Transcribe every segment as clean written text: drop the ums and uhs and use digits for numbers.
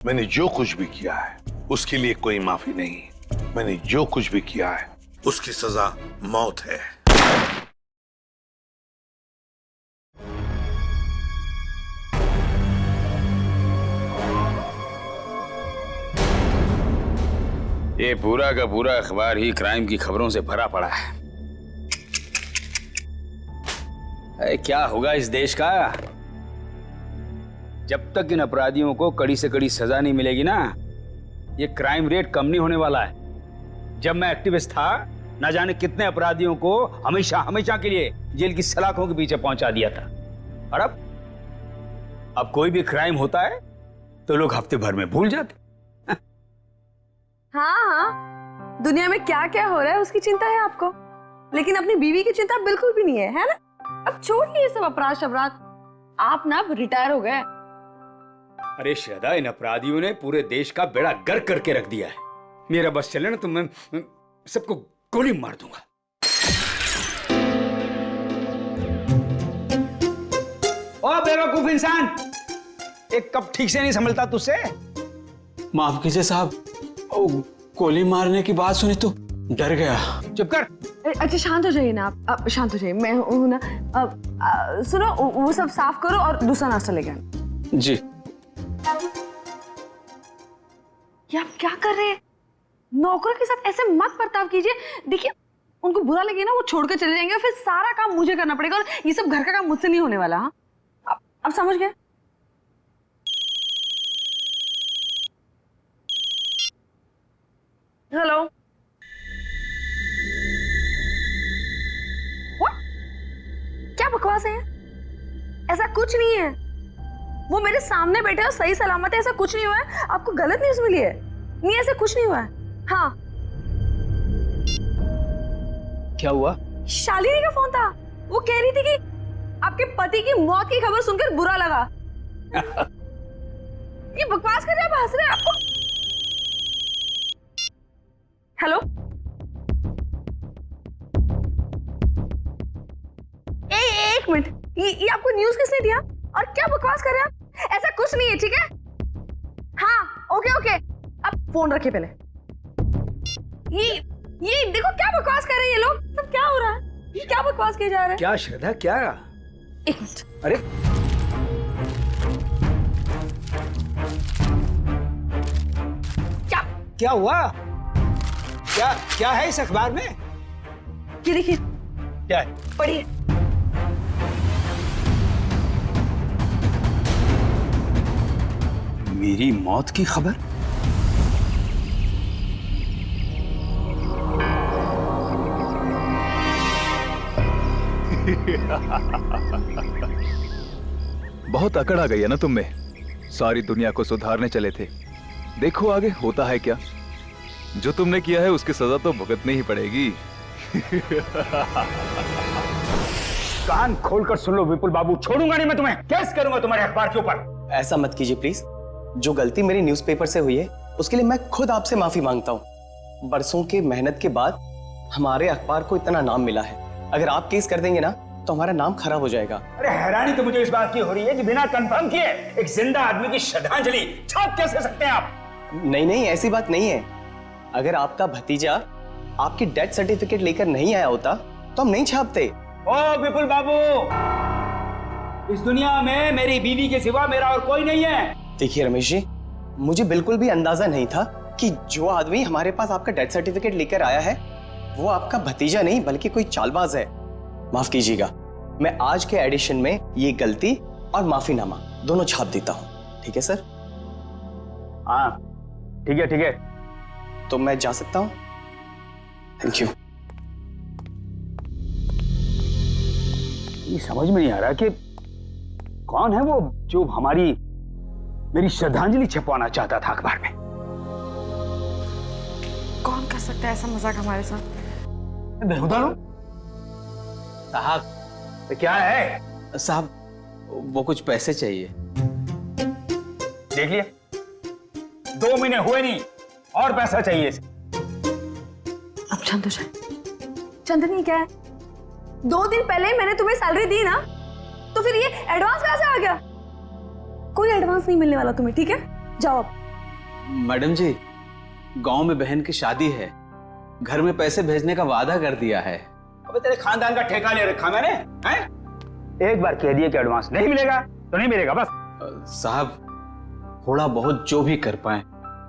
मैंने जो कुछ भी किया है उसके लिए कोई माफी नहीं। मैंने जो कुछ भी किया है उसकी सजा मौत है। ये पूरा का पूरा अखबार ही क्राइम की खबरों से भरा पड़ा है। अरे क्या होगा इस देश का जब तक इन अपराधियों को कड़ी से कड़ी सजा नहीं मिलेगी ना। ये क्राइम रेट कम नहीं होने वाला है। जब मैं एक्टिविस्ट था ना जाने कितने अपराधियों को हमेशा हमेशा के लिए जेल की सलाखों के पीछे पहुंचा दिया था। और अब कोई भी क्राइम होता है तो लोग हफ्ते भर में भूल जाते। हाँ, दुनिया में क्या क्या हो रहा है उसकी चिंता है आपको, लेकिन अपनी बीवी की चिंता बिल्कुल भी नहीं है ना? अब छोड़िए ये सब अपराध शबराध, आप ना रिटायर हो गए। अरे श्रद्धा, इन अपराधियों ने पूरे देश का बेड़ा गर्क करके रख दिया है। मेरा बस चले ना तो मैं सबको गोली मार दूंगा। ओ बेवकूफ इंसान, एक कप ठीक से नहीं संभलता तुझसे? माफ कीजिए साहब, गोली मारने की बात सुनी तो डर गया। चुप कर। अच्छा शांत हो जाइए ना आप, शांत हो जाइए। मैं हूं ना। सुनो, वो सब साफ करो और दूसरा नाश्ता लेके आना। जी। ये आप क्या कर रहे हैं? नौकरों के साथ ऐसे मत बर्ताव कीजिए। देखिए उनको बुरा लगे ना, वो छोड़कर चले जाएंगे, फिर सारा काम मुझे करना पड़ेगा और ये सब घर का काम मुझसे नहीं होने वाला। हाँ, अब समझ गए? हेलो। क्या बकवास है? ऐसा कुछ नहीं है, वो मेरे सामने बैठे और सही सलामत है, ऐसा कुछ नहीं हुआ है। आपको गलत न्यूज़ मिली है। नहीं, ऐसा कुछ नहीं हुआ है। हाँ। क्या हुआ? शालिनी का फोन था, वो कह रही थी कि आपके पति की मौत की खबर सुनकर बुरा लगा। ये बकवास कर रहे हैं, आप हंस रहे हैं। आपको हेलो, एक मिनट, ये आपको न्यूज़ किसने दिया और क्या बकवास कर रहे हैं आप? ऐसा कुछ नहीं है, ठीक है? हाँ, ओके ओके, अब फोन रखिए पहले। ये देखो क्या बकवास कर रहे हैं ये लोग। सब क्या हो रहा है? ये क्या बकवास किया जा रहा है? क्या श्रद्धा, क्या? एक मिनट। अरे क्या हुआ? क्या है इस अखबार में? ये देखिए। क्या है? पढ़िए। मेरी मौत की खबर? बहुत अकड़ आ गई है ना तुम में। सारी दुनिया को सुधारने चले थे, देखो आगे होता है क्या। जो तुमने किया है उसकी सजा तो भुगतनी ही पड़ेगी। कान खोलकर सुन लो विपुल बाबू, छोड़ूंगा नहीं मैं तुम्हें। केस करूंगा तुम्हारे अखबार के ऊपर। ऐसा मत कीजिए प्लीज। जो गलती मेरी न्यूज़पेपर से हुई है उसके लिए मैं खुद आपसे माफी मांगता हूँ। बरसों के मेहनत के बाद हमारे अखबार को इतना नाम मिला है। अगर आप केस कर देंगे ना तो हमारा नाम खराब हो जाएगा। अरे हैरानी तो मुझे इस बात की हो रही है कि बिना कंफर्म किए एक जिंदा आदमी की श्रद्धांजलि छाप कैसे सकते हैं आप? नहीं, ऐसी बात नहीं है। अगर आपका भतीजा आपकी डेथ सर्टिफिकेट लेकर नहीं आया होता तो हम नहीं छापते। ओ विपुल बाबू, इस दुनिया में मेरी बीवी के सिवा मेरा और कोई नहीं है। देखिए रमेश जी, मुझे बिल्कुल भी अंदाजा नहीं था कि जो आदमी हमारे पास आपका डेथ सर्टिफिकेट लेकर आया है वो आपका भतीजा नहीं बल्कि कोई चालबाज है। माफ कीजिएगा, मैं आज के एडिशन में ये गलती और माफीनामा दोनों छाप देता हूँ। ठीक है सर? हाँ ठीक है। तो मैं जा सकता हूँ? Thank you. ये समझ में नहीं आ रहा कि कौन है वो जो मेरी श्रद्धांजलि छपवाना चाहता था अखबार में। कौन कर सकता है ऐसा मजाक हमारे साथ? बेहुदा लोग। साहब तो क्या है? साहब, वो कुछ पैसे चाहिए। देख लिया, 2 महीने हुए नहीं और पैसा चाहिए इसे। अब शांत हो जाए। चंदनी क्या है, 2 दिन पहले मैंने तुम्हें सैलरी दी ना, तो फिर ये एडवांस कहां से आ गया? कोई एडवांस नहीं मिलने वाला तुम्हें, ठीक है? जाओ अब। मैडम जी, गांव में बहन की शादी है, घर में पैसे भेजने का वादा कर दिया है। अबे तेरे खानदान का ठेका ले रखा मैंने, हैं? एक बार कह दिया कि एडवांस नहीं मिलेगा तो नहीं मिलेगा बस। साहब, थोड़ा बहुत जो भी कर पाए,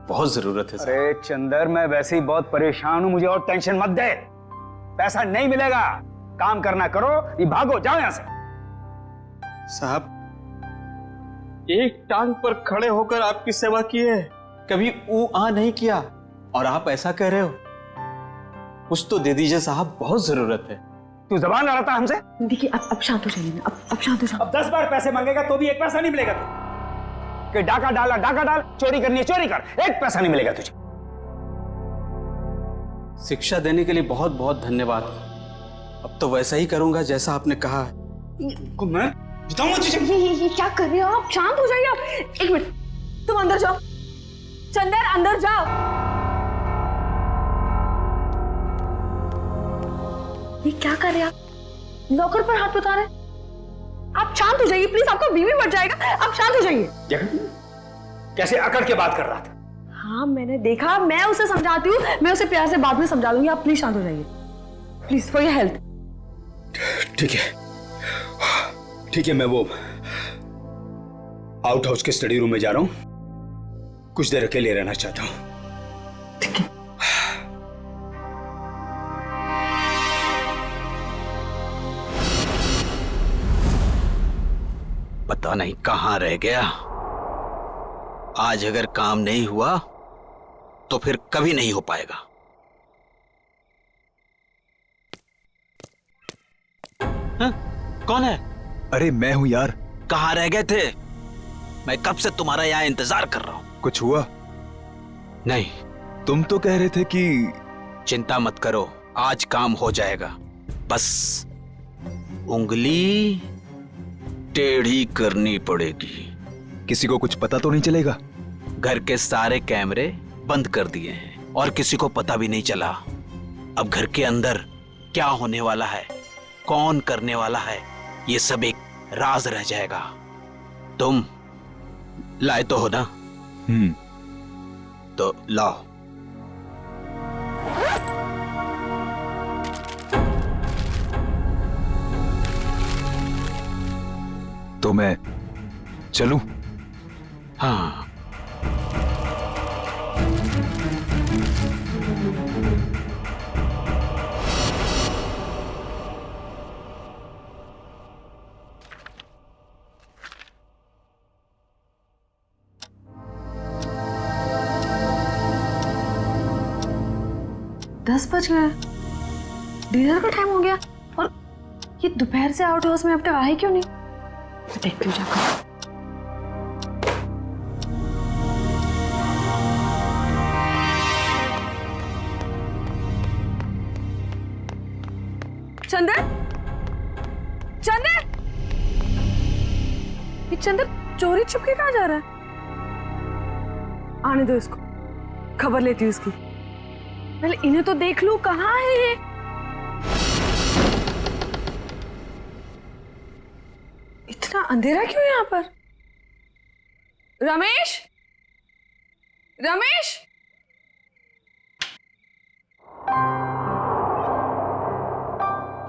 बहुत जरूरत है साहब। अरे चंदर, मैं वैसे ही बहुत परेशान हूं, मुझे और टेंशन मत दे। पैसा नहीं मिलेगा, काम करना करो, ये भागो, जाओ यहां से। साहब, एक टांग पर खड़े होकर आपकी सेवा की है, कभी ऊ आ नहीं किया और आप ऐसा कह रहे हो? कुछ तो दे दीजिए साहब, बहुत जरूरत है। तू जबान लड़ाता हमसे? देखिए अब शांत हो जाइए ना, अब शांत हो जाओ। अब 10 बार पैसे मांगेगा तो भी एक पैसा नहीं मिलेगा तुझे। कि डाका डाला डाका डाल, चोरी करनी है चोरी कर, एक पैसा नहीं मिलेगा तुझे। शिक्षा देने के लिए बहुत बहुत धन्यवाद। अब तो वैसा ही करूंगा जैसा आपने कहा। मैं बताऊंगा तुझे। ये क्या कर रहे हो आप? शांत हो जाइए आप। एक मिनट, तुम अंदर जाओ। चंदर अंदर जाओ। ये क्या कर रहे हैं आप? नौकर पर हाथ बता रहे हैं? आप शांत हो जाइए प्लीज, आपका बीवी मर जाएगा। आप शांत हो जाइए। कैसे अकड़ के बात कर रहा था? हाँ मैंने देखा, मैं उसे समझाती हूँ, मैं उसे प्यार से बाद में समझा लूंगी। आप प्लीज शांत हो जाइए, प्लीज, फॉर योर हेल्थ। ठीक है ठीक है, मैं वो आउट हाउस के स्टडी रूम में जा रहा हूं, कुछ देर अकेले रहना चाहता हूं। पता नहीं कहां रह गया। आज अगर काम नहीं हुआ तो फिर कभी नहीं हो पाएगा। हाँ? कौन है? अरे मैं हूं यार। कहां रह गए थे? मैं कब से तुम्हारा यहां इंतजार कर रहा हूं। कुछ हुआ? नहीं, तुम तो कह रहे थे कि चिंता मत करो, आज काम हो जाएगा। बस उंगली टेढ़ी करनी पड़ेगी। किसी को कुछ पता तो नहीं चलेगा? घर के सारे कैमरे बंद कर दिए हैं और किसी को पता भी नहीं चला। अब घर के अंदर क्या होने वाला है, कौन करने वाला है, ये सब एक राज रह जाएगा। तुम लाए तो हो ना? तो लाओ। तो मैं चलूं? हाँ, दस बज गए, डिनर का टाइम हो गया, और ये दोपहर से आउट हाउस में अब तक आए क्यों नहीं? देखती हूँ जाकर। चंदर, चंदर, ये चंदर चोरी छुपके कहाँ जा रहा है? आने दो इसको, खबर लेती हूँ इसकी। पहले इन्हें तो देख लूं, कहाँ है ये? इतना अंधेरा क्यों यहाँ पर? रमेश, रमेश,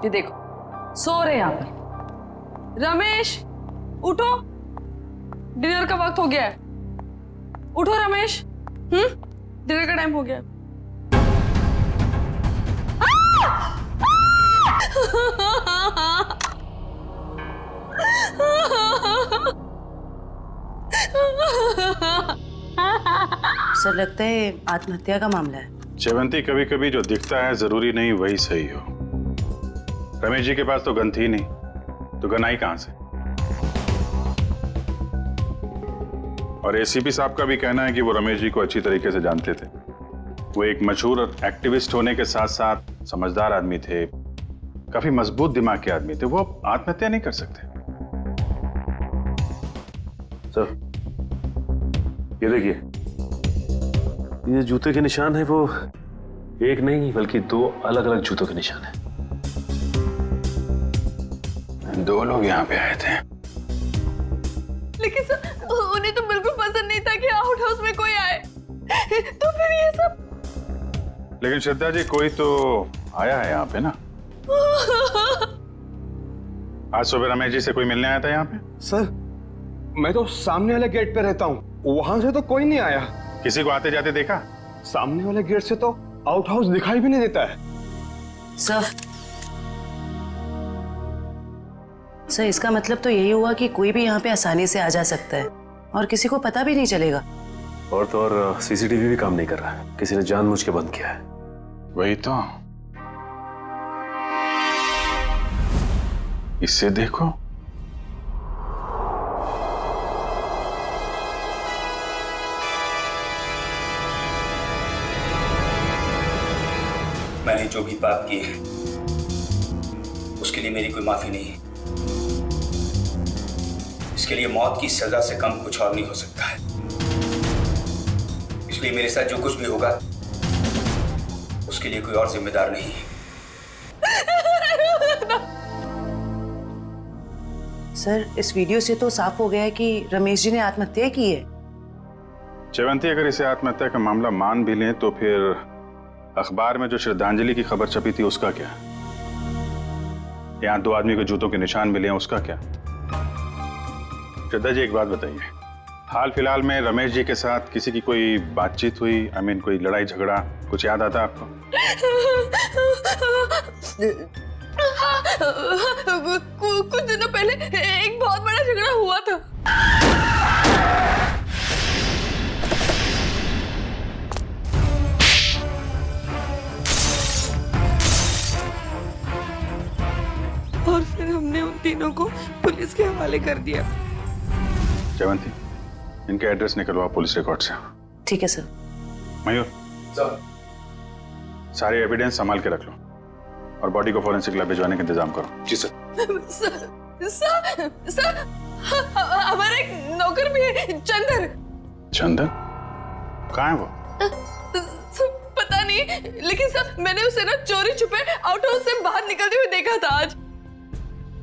ये देखो सो रहे यहाँ पर। रमेश उठो, डिनर का वक्त हो गया है। उठो रमेश, डिनर का टाइम हो गया है। सर लगता है आत्महत्या का मामला है। जयवंती, कभी कभी जो दिखता है जरूरी नहीं वही सही हो। रमेश जी के पास तो गन थी नहीं, तो गन आई कहां से? और एसीपी साहब का भी कहना है कि वो रमेश जी को अच्छी तरीके से जानते थे। वो एक मशहूर एक्टिविस्ट होने के साथ साथ समझदार आदमी थे, काफी मजबूत दिमाग के आदमी थे। वो आत्महत्या नहीं कर सकते। सर ये देखिए, ये जूते के निशान है, वो एक नहीं बल्कि दो अलग अलग जूतों के निशान है। दो लोग यहाँ पे आए थे। लेकिन सर उन्हें तो बिल्कुल पसंद नहीं था कि आउट हाउस में कोई आए। लेकिन श्रद्धा जी कोई तो आया है यहाँ पे ना? आज सुबह रमेश जी से कोई मिलने आया था यहाँ पे? सर मैं तो सामने वाले गेट पे रहता हूँ, वहां से तो कोई नहीं आया। किसी को आते जाते देखा? सामने वाले गेट से तो आउट हाउस दिखाई भी नहीं देता है। सर इसका मतलब तो यही हुआ कि कोई भी यहाँ पे आसानी से आ जा सकता है और किसी को पता भी नहीं चलेगा। और तो और सीसीटीवी भी काम नहीं कर रहा है, किसी ने जानबूझ के बंद किया है। वही तो, इससे देखो। मैंने जो भी बात की है उसके लिए मेरी कोई माफी नहीं है। इसके लिए मौत की सजा से कम कुछ और नहीं हो सकता है। इसलिए मेरे साथ जो कुछ भी होगा उसके लिए कोई और जिम्मेदार नहीं है। सर इस वीडियो से तो साफ हो गया है कि रमेश जी ने आत्महत्या की है। जयवंती, अगर इसे आत्महत्या का मामला मान भी लें तो फिर अखबार में जो श्रद्धांजलि की खबर छपी थी उसका क्या? यहाँ 2 आदमी के जूतों के निशान मिले हैं, उसका क्या? श्रद्धा जी एक बात बताइए, हाल फिलहाल में रमेश जी के साथ किसी की कोई बातचीत हुई? कोई लड़ाई झगड़ा कुछ याद आता आपको? कुछ दिनों पहले एक बहुत बड़ा झगड़ा हुआ था। और फिर हमने उन तीनों को पुलिस के हवाले कर दिया। जयवंती, इनके एड्रेस निकलवाओ पुलिस रिकॉर्ड से। ठीक है सर। मयूर, सारे एविडेंस संभाल के रख लो और बॉडी को फॉरेंसिक लैब भिजवाने का इंतजाम करो। जी सर। सर हमारा एक नौकर भी है, चंदन। चंदन? कहाँ है वो? पता नहीं, लेकिन सर मैंने उसे ना चोरी छुपे आउट हाउस से बाहर निकलते हुए देखा था।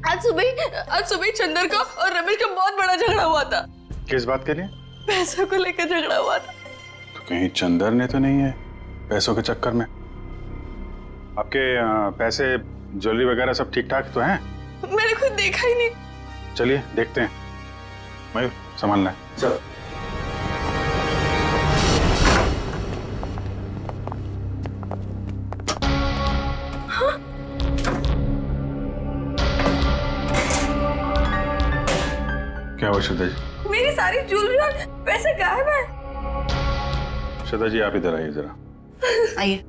आज सुबह ही चंदन का और रमेश का बहुत बड़ा झगड़ा हुआ था। किस बात के लिए? पैसों को लेकर झगड़ा हुआ था। तो कहीं चंदन ने तो नहीं है पैसों के चक्कर में? आपके पैसे ज्वेलरी वगैरह सब ठीक ठाक तो हैं? मैंने खुद देखा ही नहीं। चलिए देखते हैं। मयूर संभालना है। सर। क्या हुआ श्रद्धा जी? मेरी सारी ज्वेलरी और पैसे गायब है। श्रद्धा जी आप इधर आइए जरा। आइए।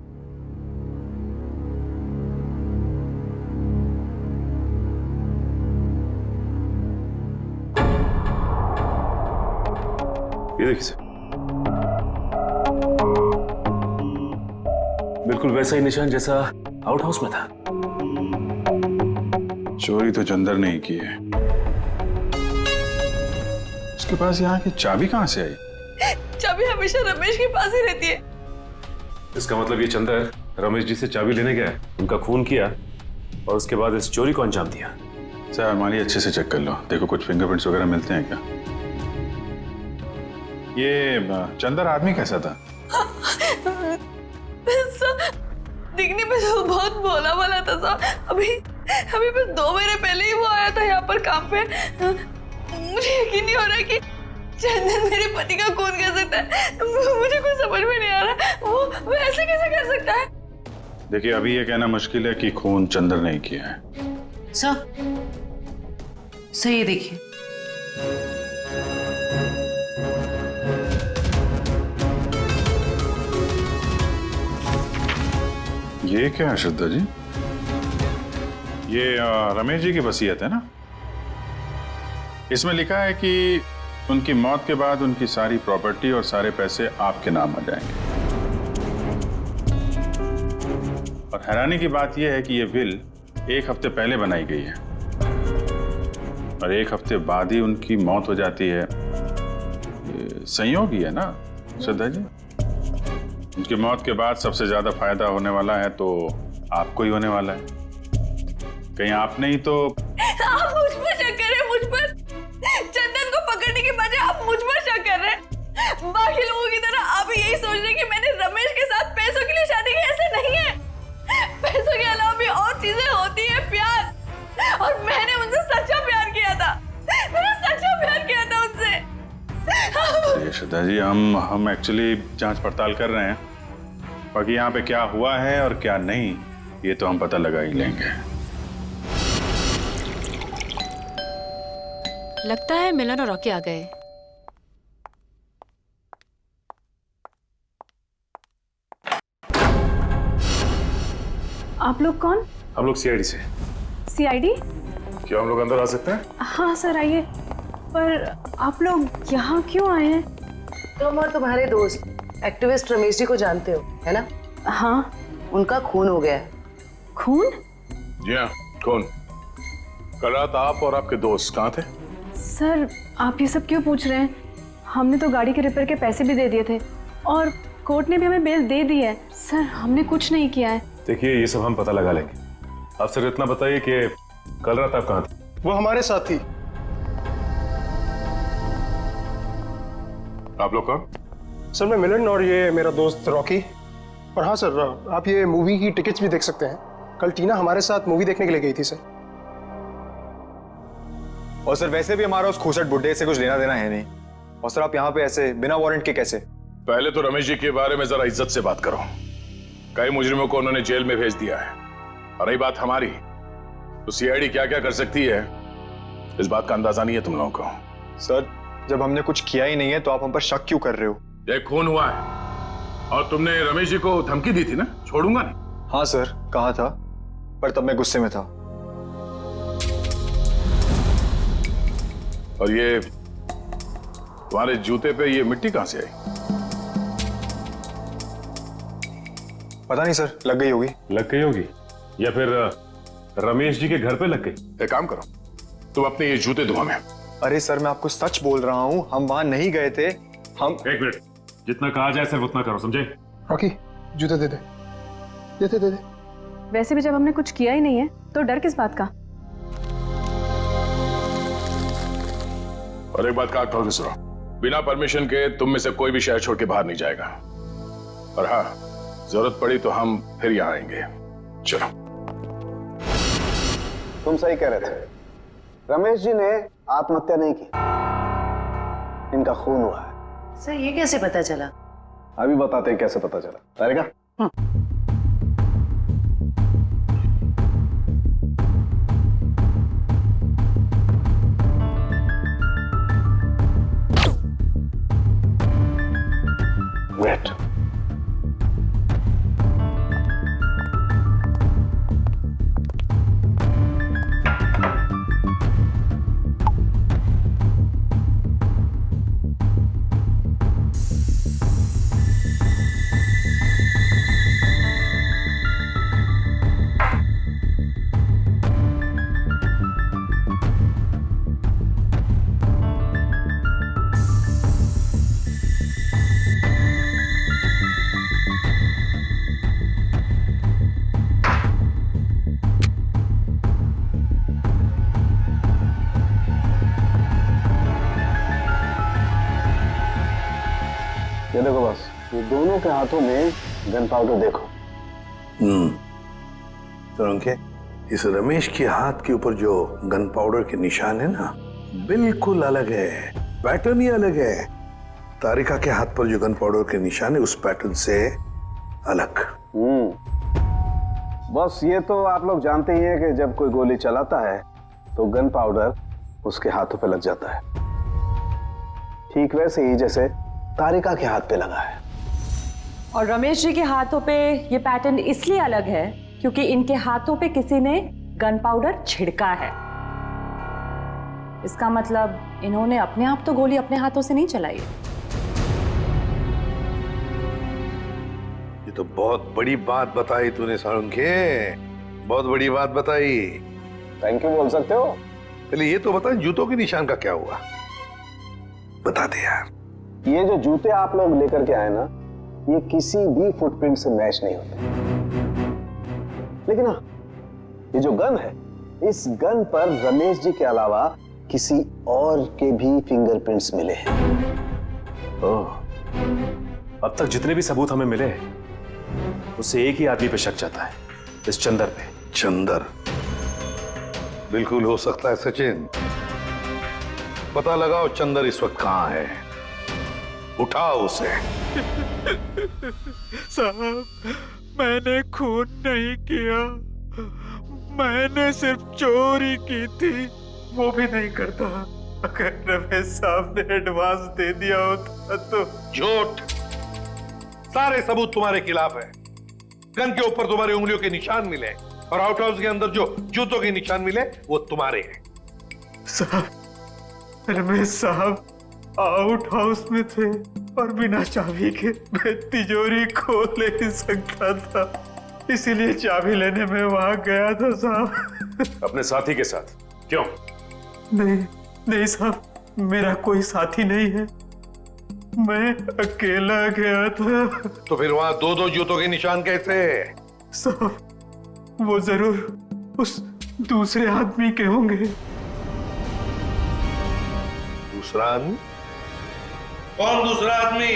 ये देखिए सर, बिल्कुल वैसा ही निशान जैसा आउट हाउस में था। चोरी तो चंदर ने ही की है। उसके पास यहाँ की चाबी कहाँ से आई? चाबी हमेशा रमेश के पास ही रहती है। इसका मतलब ये चंदर रमेश जी से चाबी लेने गया, उनका खून किया और उसके बाद इस चोरी को अंजाम दिया। सर हमारी अच्छे से चेक कर लो, देखो कुछ फिंगरप्रिंट्स वगैरह मिलते हैं क्या? ये चंदर आदमी कैसा था? दिखने में तो बहुत भोला वाला था साहब। अभी बस 2 महीने पहले ही वो आया था यहाँ पर काम पे। मुझे यकीन नहीं हो रहा कि चंदन मेरे पति का खून कर सकता है। मुझे कुछ समझ में नहीं आ रहा, वो ऐसे कैसे कर सकता है? देखिए अभी ये कहना मुश्किल है कि खून चंदर ने किया है। सर ये देखिए। ये क्या है श्रद्धा जी? ये रमेश जी की वसीयत है ना? इसमें लिखा है कि उनकी मौत के बाद उनकी सारी प्रॉपर्टी और सारे पैसे आपके नाम आ जाएंगे। और हैरानी की बात यह है कि यह विल 1 हफ्ते पहले बनाई गई है और 1 हफ्ते बाद ही उनकी मौत हो जाती है। ये संयोग ही है ना श्रद्धा जी? उनकी मौत के बाद सबसे ज्यादा फायदा होने वाला है तो आपको ही होने वाला है। कहीं आपने ही तो। आप मुझ पर शक कर रहे हैं, मुझ पर? चंदन को पकड़ने के बजाय आप मुझ पर शक कर रहे हैं। बाकी लोगों की तरह आप यही सोच रहे हैं कि मैंने रमेश के साथ पैसों के लिए शादी की। ऐसे हम एक्चुअली जांच पड़ताल कर रहे हैं। बाकी यहाँ पे क्या हुआ है और क्या नहीं, ये तो हम पता लगा ही लेंगे। लगता है मिलन और रॉकी आ गए। आप लोग कौन? हम लोग सीआईडी से। सीआईडी? क्या हम लोग अंदर आ सकते हैं? हाँ सर आइए। पर आप लोग यहाँ क्यों आए हैं? तुम और तुम्हारे दोस्त एक्टिविस्ट रमेश जी को जानते हो, है ना? हाँ। उनका खून हो गया है। खून? जी हाँ, कौन? कल रात आप और आपके दोस्त कहाँ थे? सर आप ये सब क्यों पूछ रहे हैं? हमने तो गाड़ी के रिपेयर के पैसे भी दे दिए थे और कोर्ट ने भी हमें बेल दे दी है। सर हमने कुछ नहीं किया है। देखिए ये सब हम पता लगा लेंगे। आप सिर्फ इतना बताइए कि कल रात आप कहाँ थे? वो हमारे साथ थी। आप लोग कौन? सर मैं मिलन और ये मेरा दोस्त रॉकी। और हाँ सर, आप ये मूवी की टिकट्स भी देख सकते हैं। कल टीना हमारे साथ मूवी देखने के लिए गई थी सर। और सर वैसे भी हमारा उस खूसट बुड्ढे से कुछ लेना देना है नहीं। और सर आप यहाँ पे ऐसे बिना वारंट के कैसे? पहले तो रमेश जी के बारे में जरा इज्जत से बात करो। कई मुजरिमों को उन्होंने जेल में भेज दिया है। और रही बात हमारी, तो सीआईडी क्या क्या कर सकती है इस बात का अंदाजा नहीं है तुम लोगों को। सर जब हमने कुछ किया ही नहीं है तो आप हम पर शक क्यों कर रहे हो? ये खून हुआ है और तुमने रमेश जी को धमकी दी थी ना, छोड़ूंगा नहीं। हाँ सर कहा था, पर तब मैं गुस्से में था। और ये तुम्हारे जूते पे ये मिट्टी कहां से आई? पता नहीं सर, लग गई होगी। लग गई होगी या फिर रमेश जी के घर पे लग गई। एक काम करो, तुम अपने ये जूते धो में। अरे सर मैं आपको सच बोल रहा हूँ, हम वहां नहीं गए थे। हम एक मिनट, जितना कहा जाए सिर्फ उतना करो, समझे? रॉकी जूते दे दे। दे दे। वैसे भी जब हमने कुछ किया ही नहीं है तो डर किस बात का? और एक बात कान खोल के सुनो, बिना परमिशन के तुम में से कोई भी शहर छोड़ के बाहर नहीं जाएगा। और हाँ, जरूरत पड़ी तो हम फिर यहाँ आएंगे। चलो। तुम सही कह रहे थे, रमेश जी ने आत्महत्या नहीं की, इनका खून हुआ है। सर ये कैसे पता चला? अभी बताते हैं कैसे पता चला। तारिका? वेट। ये देखो बस, ये दोनों के हाथों में गन पाउडर देखो। तो अंके, इस रमेश के हाथ के ऊपर जो गन पाउडर के निशान है ना, बिल्कुल अलग है, पैटर्न ही अलग है। तारिका के हाथ पर जो गन पाउडर के निशान है उस पैटर्न से अलग। बस ये तो आप लोग जानते ही हैं कि जब कोई गोली चलाता है तो गन पाउडर उसके हाथों पे लग जाता है। ठीक वैसे ही जैसे तारिका के हाथ पे लगा है। और रमेश जी के हाथों पे ये पैटर्न इसलिए अलग है क्योंकि इनके हाथों पे किसी ने गन पाउडर छिड़का है। इसका मतलब इन्होंने अपने आप तो गोली अपने हाथों से नहीं चलाई है। ये तो बहुत बड़ी बात बताई तूने सारंगे, बहुत बड़ी बात बताई। थैंक यू बोल सकते हो। पहले ये तो बता, जूतों के निशान का क्या हुआ? बता दे यार। ये जो जूते आप लोग लेकर के आए ना, ये किसी भी फुटप्रिंट से मैच नहीं होते। लेकिन हाँ, ये जो गन है, इस गन पर रमेश जी के अलावा किसी और के भी फिंगरप्रिंट्स मिले हैं। ओह, अब तक जितने भी सबूत हमें मिले उससे एक ही आदमी पे शक जाता है, इस चंदर पे। चंदर? बिल्कुल हो सकता है सचिन। पता लगाओ चंदर इस वक्त कहां है। उठाओ उसे। साहब, मैंने खून नहीं किया, मैंने सिर्फ चोरी की थी, वो भी नहीं करता। अगर रमेश साहब ने एडवांस दे दिया होता तो। झूठ, सारे सबूत तुम्हारे खिलाफ है। गन के ऊपर तुम्हारी उंगलियों के निशान मिले और आउट हाउस के अंदर जो जूतों के निशान मिले वो तुम्हारे हैं। साहब, रमेश साहब आउट हाउस में थे और बिना चाबी के मैं तिजोरी खोल नहीं सकता था, इसीलिए चाबी लेने में वहां गया था साहब। अपने साथी के साथ? क्यों? नहीं साहब, मेरा कोई साथी नहीं है, मैं अकेला गया था। तो फिर वहां दो दो जूतों के निशान कैसे? साहब, वो जरूर उस दूसरे आदमी के होंगे। दूसरा आदमी? कौन दूसरा आदमी?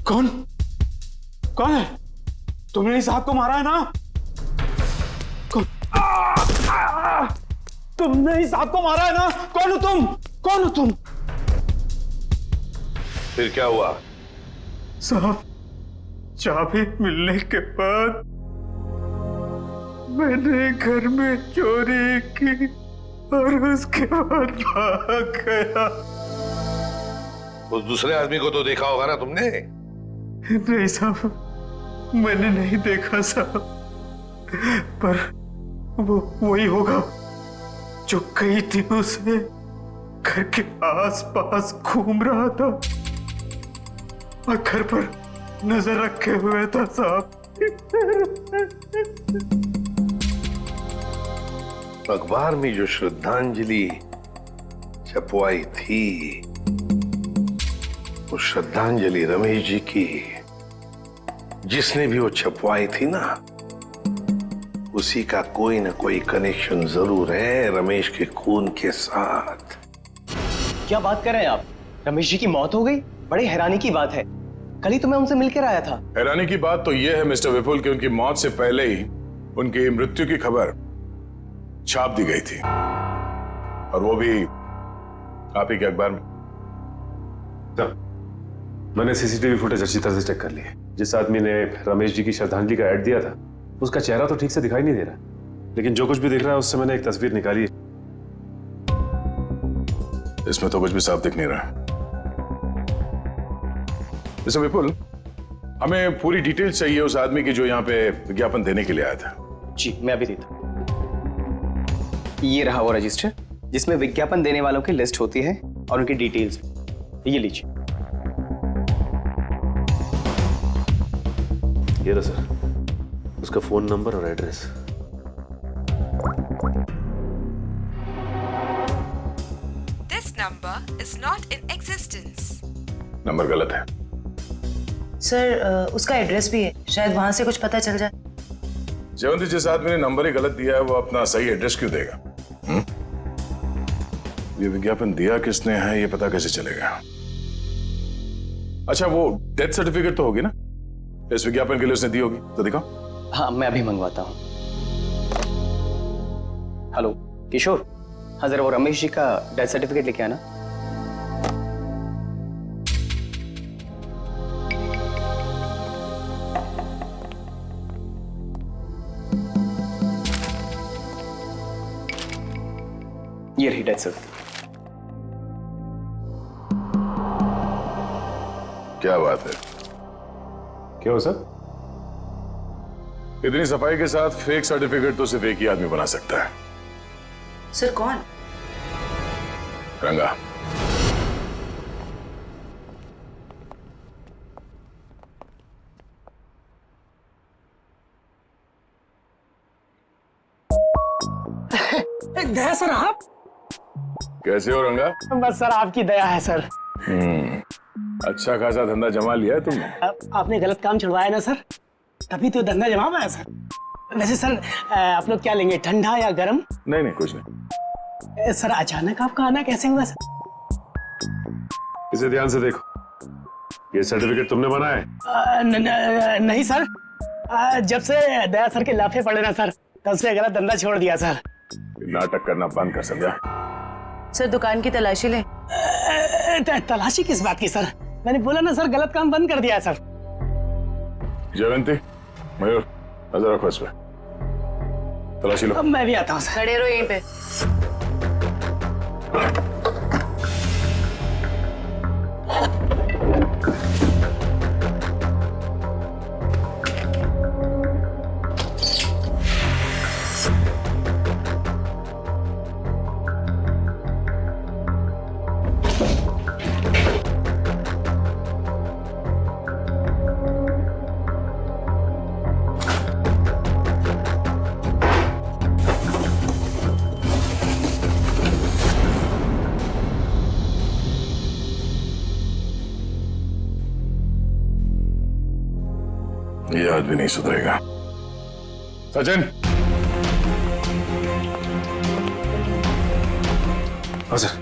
कौन कौन है? तुमने इस साहब को मारा है ना? तुमने इस साहब को मारा है ना? कौन हो तुम? कौन हो तुम? फिर क्या हुआ? साहब, चाबी मिलने के बाद मैंने घर में चोरी की और उसके बाद भाग गया। उस दूसरे आदमी को तो देखा होगा ना तुमने? नहीं साहब, मैंने नहीं देखा साहब, पर वो वही होगा जो कई दिनों से घर के आसपास घूम रहा था और घर पर नजर रखे हुए था साहब। अखबार में जो श्रद्धांजलि छपवाई थी, वो श्रद्धांजलि रमेश जी की, जिसने भी वो छपवाई थी ना, उसी का कोई ना कोई कनेक्शन जरूर है रमेश के खून के साथ। क्या बात कर रहे हैं आप? रमेश जी की मौत हो गई? बड़ी हैरानी की बात है, कल ही तो मैं उनसे मिलकर आया था। हैरानी की बात तो यह है मिस्टर विपुल कि उनकी मौत से पहले ही उनकी मृत्यु की खबर छाप दी गई थी, और वो भी आप ही के अखबार में। मैंने सीसीटीवी फुटेज अच्छी तरह से चेक कर ली है। जिस आदमी ने रमेश जी की श्रद्धांजलि का ऐड दिया था, उसका चेहरा तो ठीक से दिखाई नहीं दे रहा, लेकिन जो कुछ भी दिख रहा है उससे मैंने एक तस्वीर निकाली है। इसमें तो कुछ भी साफ दिख नहीं रहा। मिस्टर विपुल, हमें पूरी डिटेल चाहिए उस आदमी की जो यहाँ पे विज्ञापन देने के लिए आया था। जी, मैं अभी देता हूं। ये रहा वो रजिस्टर जिसमें विज्ञापन देने वालों की लिस्ट होती है और उनकी डिटेल्स। ये लीजिए। ये रहा सर, उसका फोन नंबर और address. This number is not in existence. Number गलत है सर। उसका एड्रेस भी है, शायद वहां से कुछ पता चल जाए। जयवंती, जिस आदमी ने नंबर ही गलत दिया है वो अपना सही एड्रेस क्यों देगा? ये विज्ञापन दिया किसने है ये पता कैसे चलेगा? अच्छा, वो डेथ सर्टिफिकेट तो होगी ना इस विज्ञापन के लिए उसने दी होगी, तो दिखाओ। हाँ, मैं अभी मंगवाता हूँ। हेलो किशोर, हाँ जरा वो रमेश जी का डेथ सर्टिफिकेट लेके आना। ये रही डेथ सर्टिफिकेट। क्या बात है? क्या हो सर? इतनी सफाई के साथ फेक सर्टिफिकेट तो सिर्फ एक ही आदमी बना सकता है। सर कौन? रंगा। गया सर आप? कैसे हो रंगा? बस सर आपकी दया है सर। अच्छा खासा धंधा जमा लिया है तुमने। आपने गलत काम छुड़वाया ना सर, तभी तो धंधा जमा पाया सर। वैसे सर आप लोग क्या लेंगे, ठंडा या गर्म? नहीं नहीं, कुछ नहीं। सर अचानक आपका आना कैसे हुआ सर? इसे ध्यान से देखो। ये सर्टिफिकेट तुमने बनाया है? नहीं सर, जब से दया सर के लाफे पड़े ना सर, तब से गलत धंधा छोड़ दिया सर। नाटक करना बंद कर समझा। सर दुकान की तलाशी ले। तलाशी किस बात की सर? मैंने बोला ना सर, गलत काम बंद कर दिया है सर। जयवंती, मयूर, नजर रखो इस पे, तलाशी लो। अब मैं भी आता हूँ सर। खड़े रहो यहीं पे। ये आदमी नहीं सुधरेगा। सचिन, हाँ सर।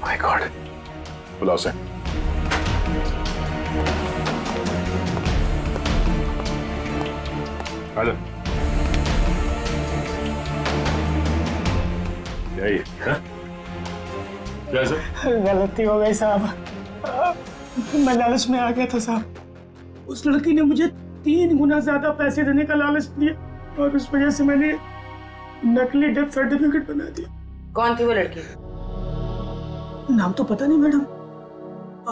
माय गॉड, बुलाओ से। हेलो, यही है? क्या सर? गलती हो गई साहब, मैं लालच में आ गया था साहब। उस लड़की ने मुझे 3 गुना ज्यादा पैसे देने का लालच दिया और उस वजह से मैंने नकली डेथ सर्टिफिकेट बना दिया। कौन थी वो लड़की? नाम तो पता नहीं मैडम,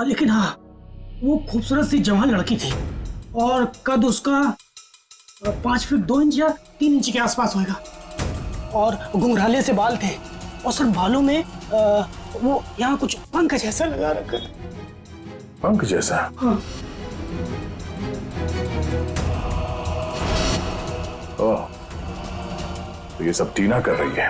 लेकिन हाँ, वो खूबसूरत सी जवान लड़की थी और कद उसका 5 फीट 2 इंच या 3 इंच के आसपास होगा और घुंघराले से बाल थे और सर बालों में वो यहाँ कुछ पंख जैसा लगा रखा था। पंख जैसा? हाँ। ओह, तो ये सब टीना कर रही है।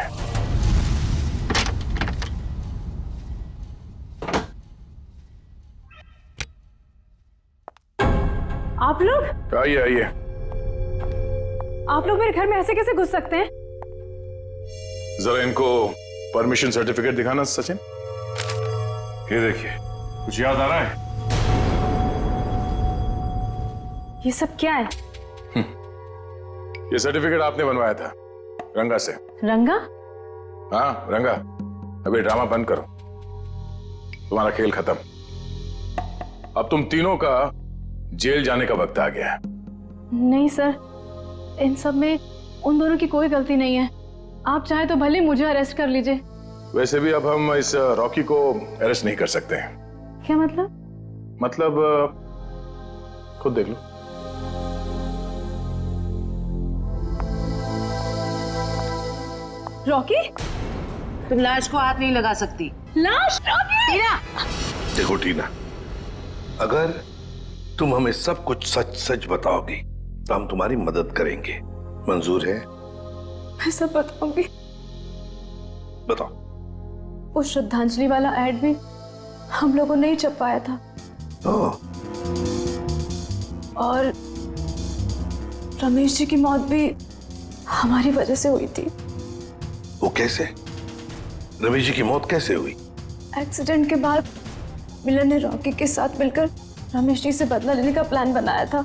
आप लोग? आइए आइए। आप लोग मेरे घर में ऐसे कैसे घुस सकते हैं? जरा इनको परमिशन सर्टिफिकेट दिखाना सचिन। ये देखिए, कुछ याद आ रहा है? ये सब क्या है? ये सर्टिफिकेट आपने बनवाया था रंगा से। रंगा? हाँ रंगा, अभी ड्रामा बंद करो, तुम्हारा खेल खत्म। अब तुम तीनों का जेल जाने का वक्त आ गया है। नहीं सर, इन सब में उन दोनों की कोई गलती नहीं है। आप चाहे तो भले मुझे अरेस्ट कर लीजिए। वैसे भी अब हम इस रॉकी को अरेस्ट नहीं कर सकते हैं। क्या मतलब? मतलब खुद देख लो। रॉकी, तुम लाश को हाथ नहीं लगा सकती। लाश? रॉकी! टीना! देखो टीना, अगर तुम हमें सब कुछ सच सच बताओगी तो हम तुम्हारी मदद करेंगे। मंजूर है? मैं सब बताऊंगी। बताओ। वो श्रद्धांजलि वाला एड भी हम लोगों ने ही छपवाया था। और रमेश जी की मौत भी हमारी वजह से हुई थी। वो कैसे? रमेश जी की मौत कैसे हुई? एक्सीडेंट के बाद मिलन ने रॉकी के साथ मिलकर रमेश जी से बदला लेने का प्लान बनाया था।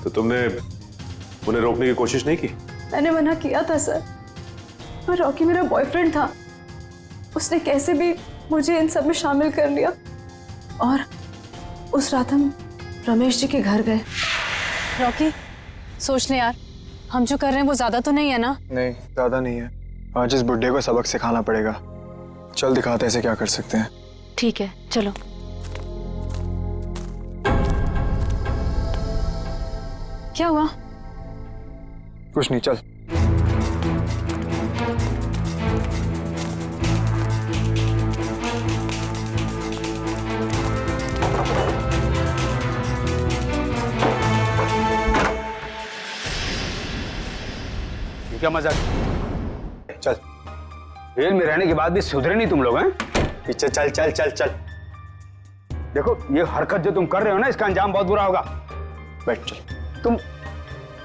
तो तुमने उन्हें रोकने की कोशिश नहीं की? मैंने मना किया था सर, पर रॉकी मेरा बॉयफ्रेंड था। उसने कैसे भी मुझे इन सब में शामिल कर लिया और उस रात हम रमेश जी के घर गए। रॉकी, सोच ले यार, हम जो कर रहे हैं वो ज्यादा तो नहीं है ना? नहीं, ज्यादा नहीं है। आज इस बुड्ढे को सबक सिखाना पड़ेगा। चल दिखाते हैं इसे क्या कर सकते हैं। ठीक है, चलो। क्या हुआ? कुछ नहीं, चल। क्या मजाक? चल। जेल में रहने के बाद भी सुधरे नहीं तुम लोग हैं? पीछे चल चल चल चल। देखो, ये हरकत जो तुम कर रहे हो ना, इसका अंजाम बहुत बुरा होगा। बैठ चल।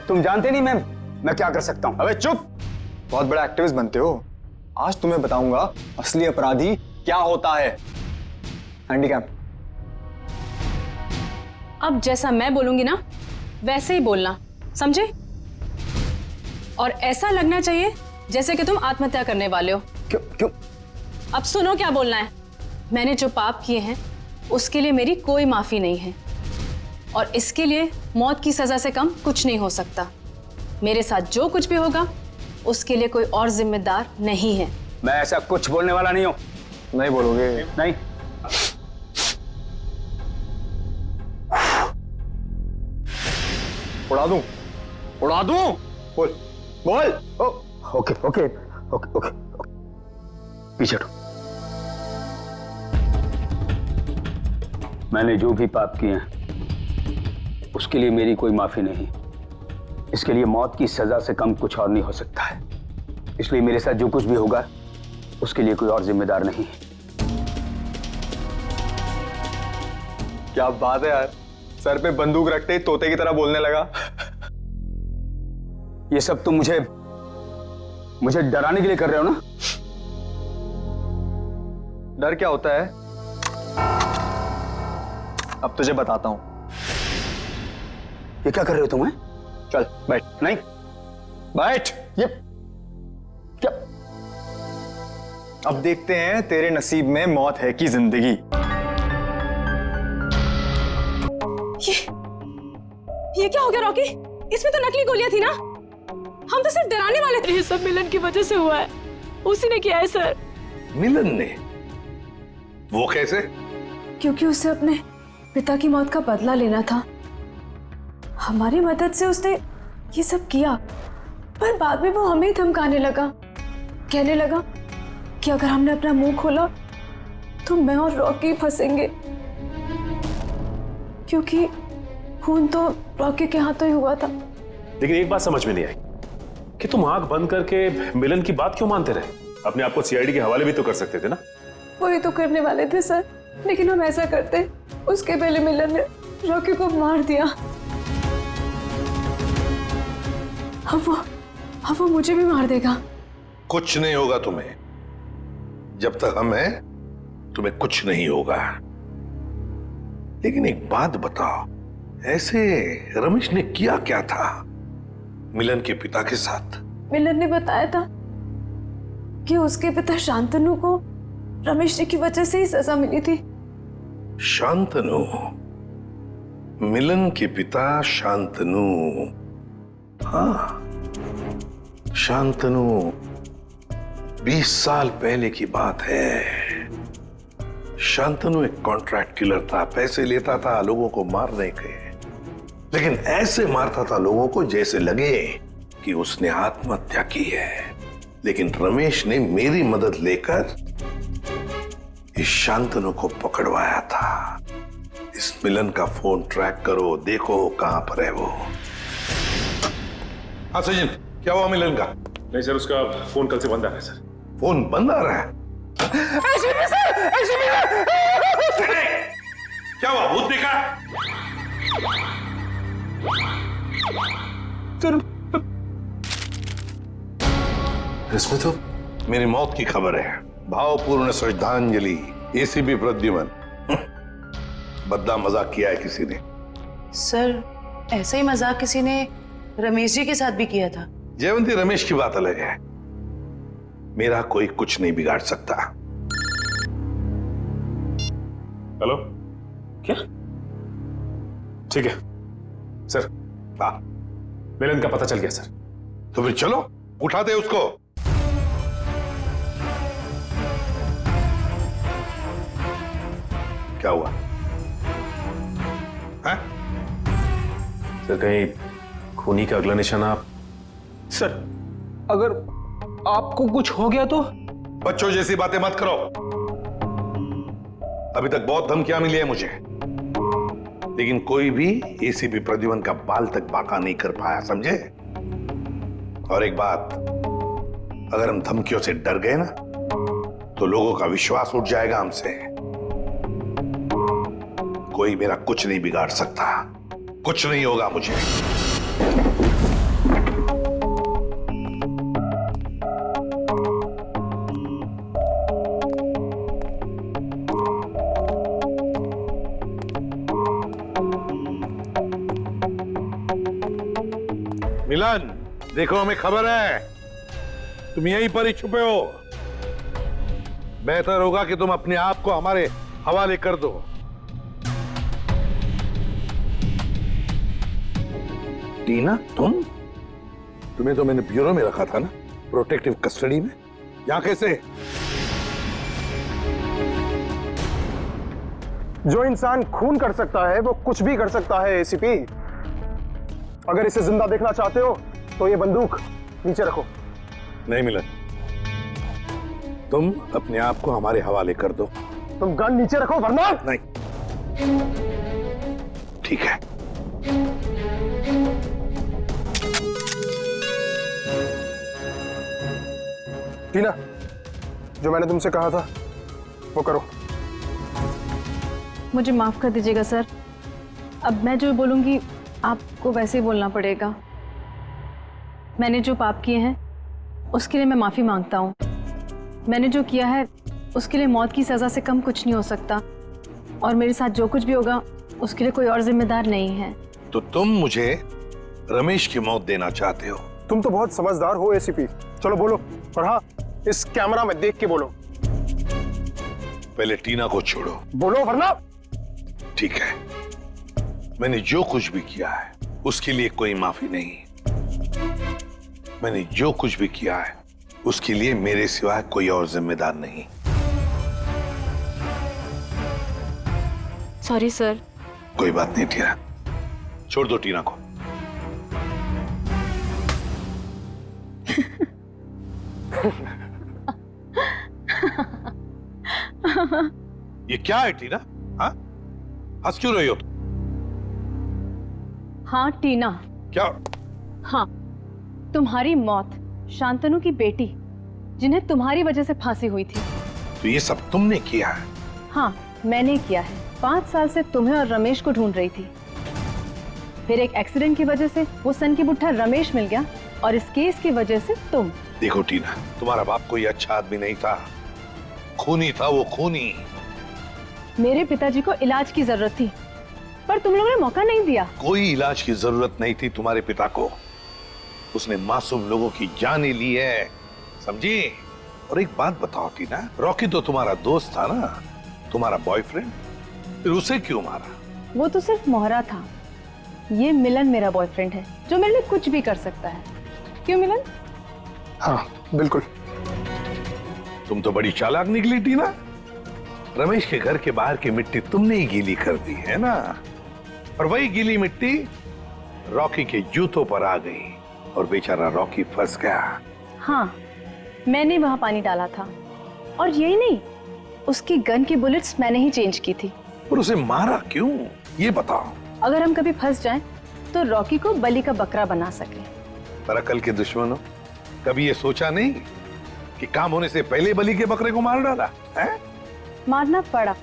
तुम जानते नहीं मैं क्या कर सकता हूं। अबे चुप! बहुत बड़ा एक्टिविस्ट बनते हो। आज तुम्हें बताऊंगा असली अपराधी क्या होता है। हैंडीकैप अब जैसा मैं बोलूंगी ना वैसे ही बोलना, समझे? और ऐसा लगना चाहिए जैसे कि तुम आत्महत्या करने वाले हो। क्यों क्यों? अब सुनो क्या बोलना है। मैंने जो पाप किए हैं उसके लिए मेरी कोई माफी नहीं है, और इसके लिए मौत की सजा से कम कुछ नहीं हो सकता। मेरे साथ जो कुछ भी होगा उसके लिए कोई और जिम्मेदार नहीं है। मैं ऐसा कुछ बोलने वाला नहीं हूं। नहीं बोलोगे? नहीं। उड़ा दूं? उड़ा दूं? बोल बोल। ओके ओके ओके ओके पीछे हटो। मैंने जो भी पाप किए हैं उसके लिए मेरी कोई माफी नहीं। इसके लिए मौत की सजा से कम कुछ और नहीं हो सकता है। इसलिए मेरे साथ जो कुछ भी होगा उसके लिए कोई और जिम्मेदार नहीं। क्या बात है यार, सर पे बंदूक रखते ही तोते की तरह बोलने लगा। ये सब तुम मुझे डराने के लिए कर रहे हो ना? डर क्या होता है अब तुझे बताता हूं। ये क्या कर रहे हो तुम? चल बैठ। नहीं बैठ। ये क्या? अब देखते हैं तेरे नसीब में मौत है कि जिंदगी। ये क्या हो गया रॉकी? इसमें तो नकली गोलियां थी ना? हम तो सिर्फ डराने वाले थे। ये सब मिलन की वजह से हुआ है, उसी ने किया है सर। मिलन ने? वो कैसे? क्योंकि उसे अपने पिता की मौत का बदला लेना था। हमारी मदद से उसने ये सब किया, पर बाद में वो हमें ही धमकाने लगा। कहने लगा कि अगर हमने अपना मुंह खोला तो मैं और रॉकी फंसेंगे, क्योंकि खून तो रॉकी के हाथों ही हुआ था। लेकिन एक बात समझ में नहीं आई कि तुम आंख बंद करके मिलन की बात क्यों मानते रहे? अपने आप को सीआईडी के हवाले भी तो कर सकते थे ना? वही तो करने वाले थे सर, लेकिन हम ऐसा करते उसके पहले मिलन ने रॉकी को मार दिया। अब वो मुझे भी मार देगा। कुछ नहीं होगा तुम्हें। जब तक हम हैं तुम्हें कुछ नहीं होगा। लेकिन एक बात बताओ, ऐसे रमेश ने किया क्या था मिलन के पिता के साथ? मिलन ने बताया था कि उसके पिता शांतनु को रमेश जी की वजह से ही सजा मिली थी। शांतनु? मिलन के पिता शांतनु? हाँ, शांतनु 20 साल पहले की बात है। शांतनु एक कॉन्ट्रैक्ट किलर था, पैसे लेता था लोगों को मारने के, लेकिन ऐसे मारता था लोगों को जैसे लगे कि उसने आत्महत्या की है। लेकिन रमेश ने मेरी मदद लेकर इस शांतनु को पकड़वाया था। इस मिलन का फोन ट्रैक करो, देखो कहां पर है वो। हाँ सचिन, क्या हुआ मिलन का? नहीं सर, उसका फोन कल से बंद आ रहा है सर। फोन बंद आ रहा है? क्या हुआ, भूत देखा? इसमें तो मेरी मौत की खबर है। भावपूर्ण श्रद्धांजलि, एसीपी प्रद्युमन। बदला मजाक किया है किसी ने। सर, ऐसा ही मजाक किसी ने रमेश जी के साथ भी किया था। जयवंती, रमेश की बात अलग है। मेरा कोई कुछ नहीं बिगाड़ सकता। हेलो, क्या? ठीक है सर। हाँ, मिलन का पता चल गया सर। तो फिर चलो उठा दे उसको। क्या हुआ? है? सर, कहीं खूनी का अगला निशाना? सर, अगर आपको कुछ हो गया तो? बच्चों जैसी बातें मत करो। अभी तक बहुत धमकियां मिली है मुझे, लेकिन कोई भी एसीपी प्रद्युमन का बाल तक बांका नहीं कर पाया, समझे? और एक बात, अगर हम धमकियों से डर गए ना तो लोगों का विश्वास उठ जाएगा हमसे। कोई मेरा कुछ नहीं बिगाड़ सकता, कुछ नहीं होगा मुझे। मिलन, देखो हमें खबर है तुम यहीं पर ही छुपे हो। बेहतर होगा कि तुम अपने आप को हमारे हवाले कर दो। टीना, तुम्हें तो मैंने ब्यूरो में रखा था ना, प्रोटेक्टिव कस्टडी में। यहां कैसे? जो इंसान खून कर सकता है वो कुछ भी कर सकता है एसीपी। अगर इसे जिंदा देखना चाहते हो तो ये बंदूक नीचे रखो। नहीं मिलन, तुम अपने आप को हमारे हवाले कर दो। तुम गन नीचे रखो वरना। नहीं, ठीक है। टीना, जो मैंने तुमसे कहा था वो करो। मुझे माफ कर दीजिएगा सर, अब मैं जो बोलूंगी आपको वैसे ही बोलना पड़ेगा। मैंने जो पाप किए हैं उसके लिए मैं माफी मांगता हूँ। मैंने जो किया है उसके लिए मौत की सजा से कम कुछ नहीं हो सकता, और मेरे साथ जो कुछ भी होगा उसके लिए कोई और जिम्मेदार नहीं है। तो तुम मुझे रमेश की मौत देना चाहते हो? तुम तो बहुत समझदार हो एसीपी। चलो बोलो, और हाँ, इस कैमरा में देख के बोलो। पहले टीना को छोड़ो। बोलो वरना। ठीक है, मैंने जो कुछ भी किया है उसके लिए कोई माफी नहीं। मैंने जो कुछ भी किया है उसके लिए मेरे सिवा कोई और जिम्मेदार नहीं। Sorry sir. कोई बात नहीं टीना, छोड़ दो टीना को। ये क्या है टीना? हाँ, हंस क्यों रही हो तुम? हाँ टीना। क्या? हाँ, तुम्हारी मौत शांतनु की बेटी, जिन्हें तुम्हारी वजह से फांसी हुई थी। तो ये सब तुमने किया है? हाँ, मैंने किया है। 5 साल से तुम्हें और रमेश को ढूंढ रही थी। फिर एक एक्सीडेंट की वजह से वो सन की बुट्ठा रमेश मिल गया, और इस केस की वजह से तुम। देखो टीना, तुम्हारा बाप कोई अच्छा आदमी नहीं था, खूनी था वो, खूनी। मेरे पिताजी को इलाज की जरूरत थी, पर तुम लोगों ने मौका नहीं दिया। कोई इलाज की जरूरत नहीं थी तुम्हारे पिता को। उसने मासूम लोगों की जानें ली है, समझी? और एक बात बताओ टीना, रॉकी तो तुम्हारा दोस्त था ना, तुम्हारा बॉयफ्रेंड, फिर उसे क्यों मारा? वो तो सिर्फ मोहरा था। ये मिलन मेरा बॉयफ्रेंड है, जो मेरे लिए कुछ भी कर सकता है। क्यों मिलन? हाँ बिल्कुल। तुम तो बड़ी चालाक निकली टीना। रमेश के घर के बाहर की मिट्टी तुमने ही गीली कर दी है ना, और वही गीली मिट्टी रॉकी के जूतों पर आ गई और बेचारा रॉकी फंस गया। हाँ, मैंने वहां पानी डाला था, और यही नहीं, उसकी गन की बुलेट्स मैंने ही चेंज की थी। और उसे मारा क्यों, ये बताओ। अगर हम कभी फंस जाएं, तो रॉकी को बलि का बकरा बना सके। पर अकल के दुश्मनों, कभी ये सोचा नहीं कि काम होने से पहले बलि के बकरे को मार डाला है? मारना पड़ा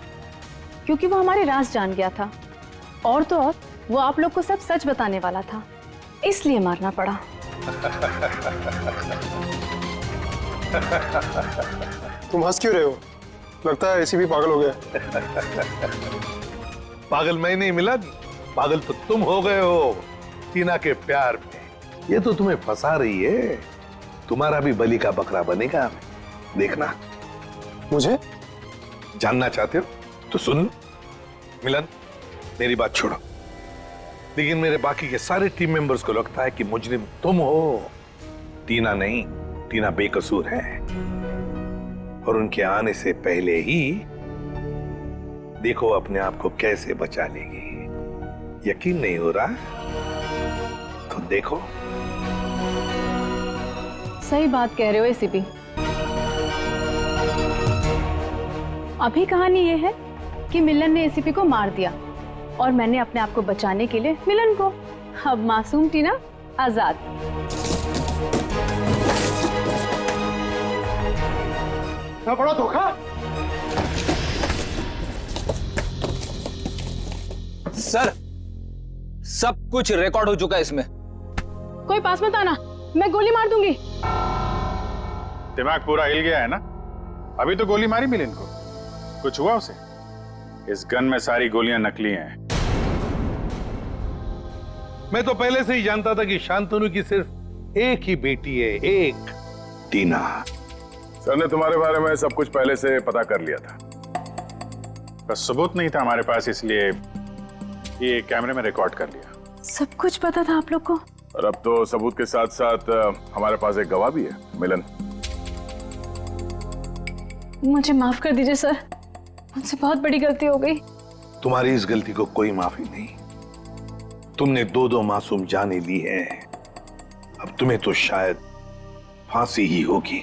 क्योंकि वो हमारे राज जान गया था, और तो और वो आप लोग को सब सच बताने वाला था, इसलिए मारना पड़ा। तुम हंस क्यों रहे हो? लगता है एसीपी पागल हो गया। पागल मैं नहीं मिलन, पागल तो तुम हो गए हो टीना के प्यार में। ये तो तुम्हें फंसा रही है। तुम्हारा भी बलि का बकरा बनेगा, देखना। मुझे जानना चाहते हो तो सुन लो। मिलन, मेरी बात छोड़ो, लेकिन मेरे बाकी के सारे टीम मेंबर्स को लगता है कि मुजरिम तुम हो, टीना नहीं। टीना बेकसूर है, और उनके आने से पहले ही देखो अपने आप को कैसे बचा लेगी। यकीन नहीं हो रहा तो देखो। सही बात कह रहे हो एसीपी। अभी कहानी ये है कि मिलन ने एसीपी को मार दिया, और मैंने अपने आप को बचाने के लिए मिलन को। अब मासूम टीना आजाद। क्या बड़ा धोखा। सर, सब कुछ रिकॉर्ड हो चुका है इसमें। कोई पास मत आना, मैं गोली मार दूंगी। दिमाग पूरा हिल गया है ना? अभी तो गोली मारी मिलन को, कुछ हुआ उसे? इस गन में सारी गोलियां नकली हैं। मैं तो पहले से ही जानता था कि शांतनु की सिर्फ एक ही बेटी है, एक, टीना। सर ने तुम्हारे बारे में सब कुछ पहले से पता कर लिया था, बस सबूत नहीं था हमारे पास, इसलिए ये कैमरे में रिकॉर्ड कर लिया। सब कुछ पता था आप लोग को? और अब तो सबूत के साथ साथ हमारे पास एक गवाह भी है, मिलन। मुझे माफ कर दीजिए सर, मुझसे बहुत बड़ी गलती हो गई। तुम्हारी इस गलती को कोई माफी नहीं। तुमने 2 मासूम जानें ली हैं, अब तुम्हें तो शायद फांसी ही होगी।